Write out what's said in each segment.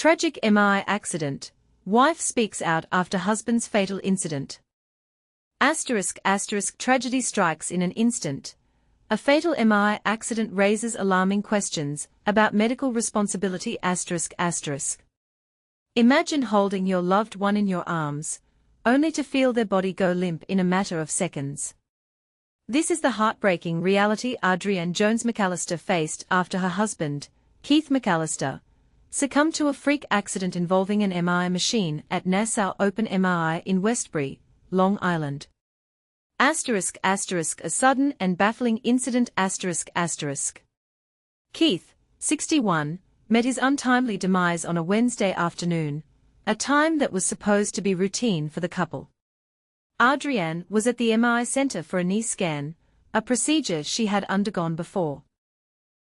Tragic MRI accident. Wife speaks out after husband's fatal incident. **** Tragedy strikes in an instant. A fatal MRI accident raises alarming questions about medical responsibility. Imagine holding your loved one in your arms, only to feel their body go limp in a matter of seconds. This is the heartbreaking reality Adrienne Jones-McAllister faced after her husband, Keith McAllister, succumbed to a freak accident involving an MRI machine at Nassau Open MRI in Westbury, Long Island. **** A sudden and baffling incident. Keith, 61, met his untimely demise on a Wednesday afternoon, a time that was supposed to be routine for the couple. Adrienne was at the MRI center for a knee scan, a procedure she had undergone before.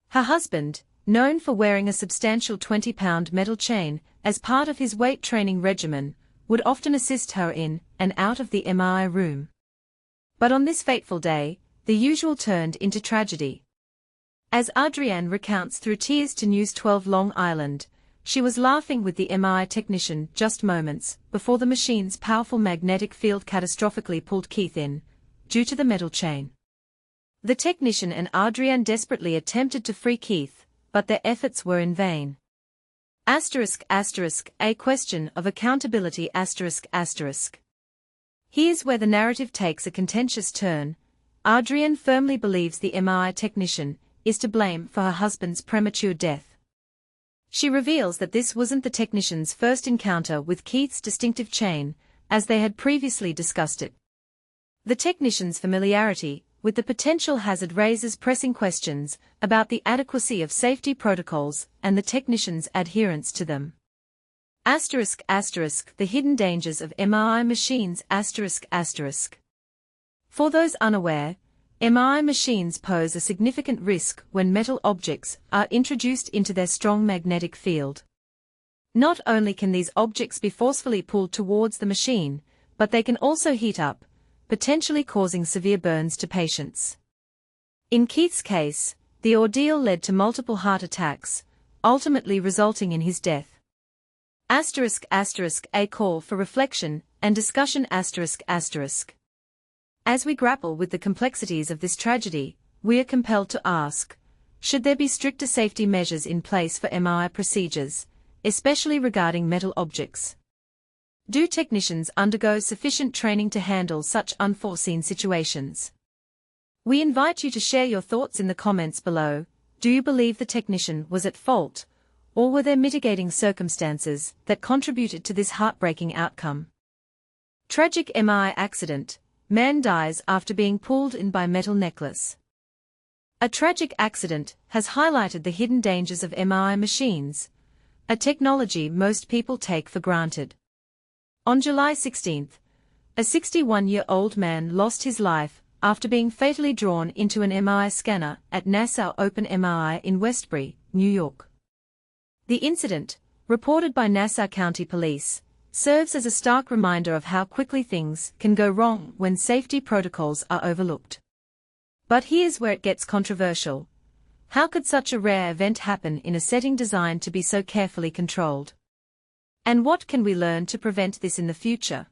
Her husband, known for wearing a substantial 20-pound metal chain as part of his weight training regimen, would often assist her in and out of the MRI room. But on this fateful day, the usual turned into tragedy. As Adrienne recounts through tears to News 12 Long Island, she was laughing with the MRI technician just moments before the machine's powerful magnetic field catastrophically pulled Keith in, due to the metal chain. The technician and Adrienne desperately attempted to free Keith, but their efforts were in vain. ***, A question of accountability. Here's where the narrative takes a contentious turn. Adrienne firmly believes the MRI technician is to blame for her husband's premature death. She reveals that this wasn't the technician's first encounter with Keith's distinctive chain, as they had previously discussed it. The technician's familiarity with the potential hazard raises pressing questions about the adequacy of safety protocols and the technician's adherence to them. ***, The hidden dangers of MRI machines. For those unaware, MRI machines pose a significant risk when metal objects are introduced into their strong magnetic field. Not only can these objects be forcefully pulled towards the machine, but they can also heat up, potentially causing severe burns to patients. In Keith's case, the ordeal led to multiple heart attacks, ultimately resulting in his death. A call for reflection and discussion. As we grapple with the complexities of this tragedy, we are compelled to ask, should there be stricter safety measures in place for MRI procedures, especially regarding metal objects? Do technicians undergo sufficient training to handle such unforeseen situations? We invite you to share your thoughts in the comments below. Do you believe the technician was at fault, or were there mitigating circumstances that contributed to this heartbreaking outcome? Tragic MRI accident. Man dies after being pulled in by metal necklace. A tragic accident has highlighted the hidden dangers of MRI machines, a technology most people take for granted. On July 16, a 61-year-old man lost his life after being fatally drawn into an MRI scanner at Nassau Open MRI in Westbury, New York. The incident, reported by Nassau County Police, serves as a stark reminder of how quickly things can go wrong when safety protocols are overlooked. But here's where it gets controversial. How could such a rare event happen in a setting designed to be so carefully controlled? And what can we learn to prevent this in the future?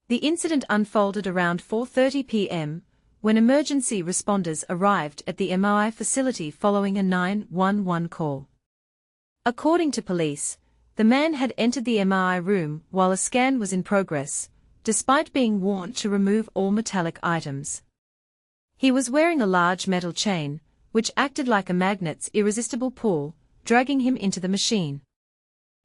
The incident unfolded around 4:30 p.m., when emergency responders arrived at the MRI facility following a 911 call. According to police, the man had entered the MRI room while a scan was in progress, despite being warned to remove all metallic items. He was wearing a large metal chain, which acted like a magnet's irresistible pull, dragging him into the machine.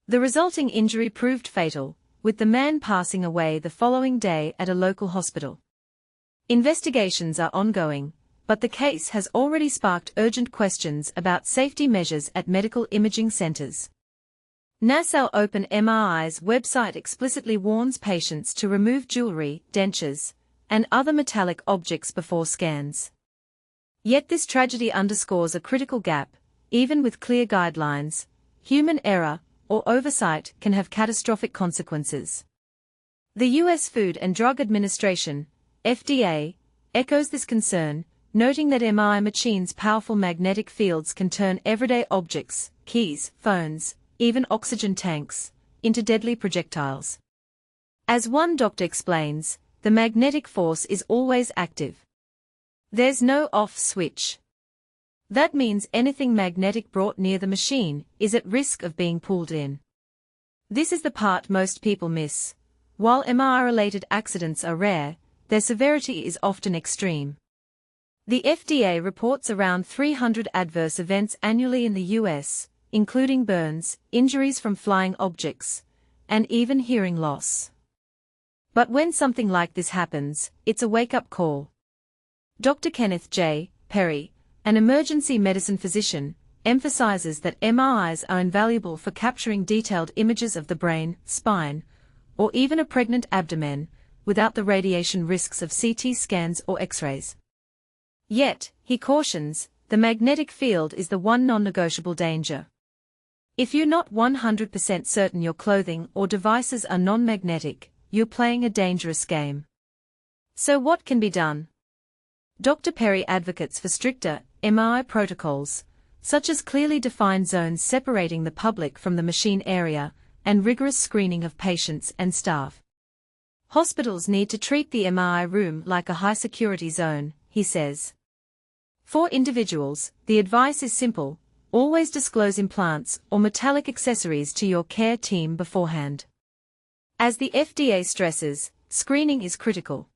The resulting injury proved fatal, with the man passing away the following day at a local hospital. Investigations are ongoing, but the case has already sparked urgent questions about safety measures at medical imaging centers. Nassau Open MRI's website explicitly warns patients to remove jewelry, dentures, and other metallic objects before scans. Yet this tragedy underscores a critical gap. Even with clear guidelines, human error or oversight can have catastrophic consequences. The U.S. Food and Drug Administration, FDA, echoes this concern, noting that MRI machines' powerful magnetic fields can turn everyday objects, keys, phones, even oxygen tanks, into deadly projectiles. As one doctor explains, the magnetic force is always active. There's no off switch. That means anything magnetic brought near the machine is at risk of being pulled in. This is the part most people miss. While MRI-related accidents are rare, their severity is often extreme. The FDA reports around 300 adverse events annually in the US, including burns, injuries from flying objects, and even hearing loss. But when something like this happens, it's a wake-up call. Dr. Kenneth J. Perry, an emergency medicine physician, emphasizes that MRIs are invaluable for capturing detailed images of the brain, spine, or even a pregnant abdomen, without the radiation risks of CT scans or X-rays. Yet, he cautions, the magnetic field is the one non-negotiable danger. If you're not 100% certain your clothing or devices are non-magnetic, you're playing a dangerous game. So what can be done? Dr. Perry advocates for stricter MRI protocols, such as clearly defined zones separating the public from the machine area, and rigorous screening of patients and staff. Hospitals need to treat the MRI room like a high-security zone, he says. For individuals, the advice is simple: always disclose implants or metallic accessories to your care team beforehand. As the FDA stresses, screening is critical.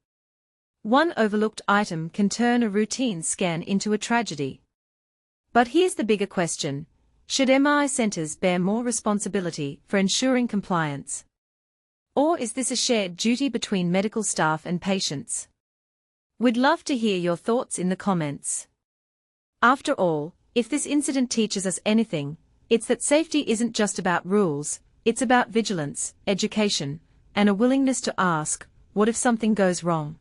One overlooked item can turn a routine scan into a tragedy. But here's the bigger question: should MRI centers bear more responsibility for ensuring compliance? Or is this a shared duty between medical staff and patients? We'd love to hear your thoughts in the comments. After all, if this incident teaches us anything, it's that safety isn't just about rules, it's about vigilance, education, and a willingness to ask, what if something goes wrong?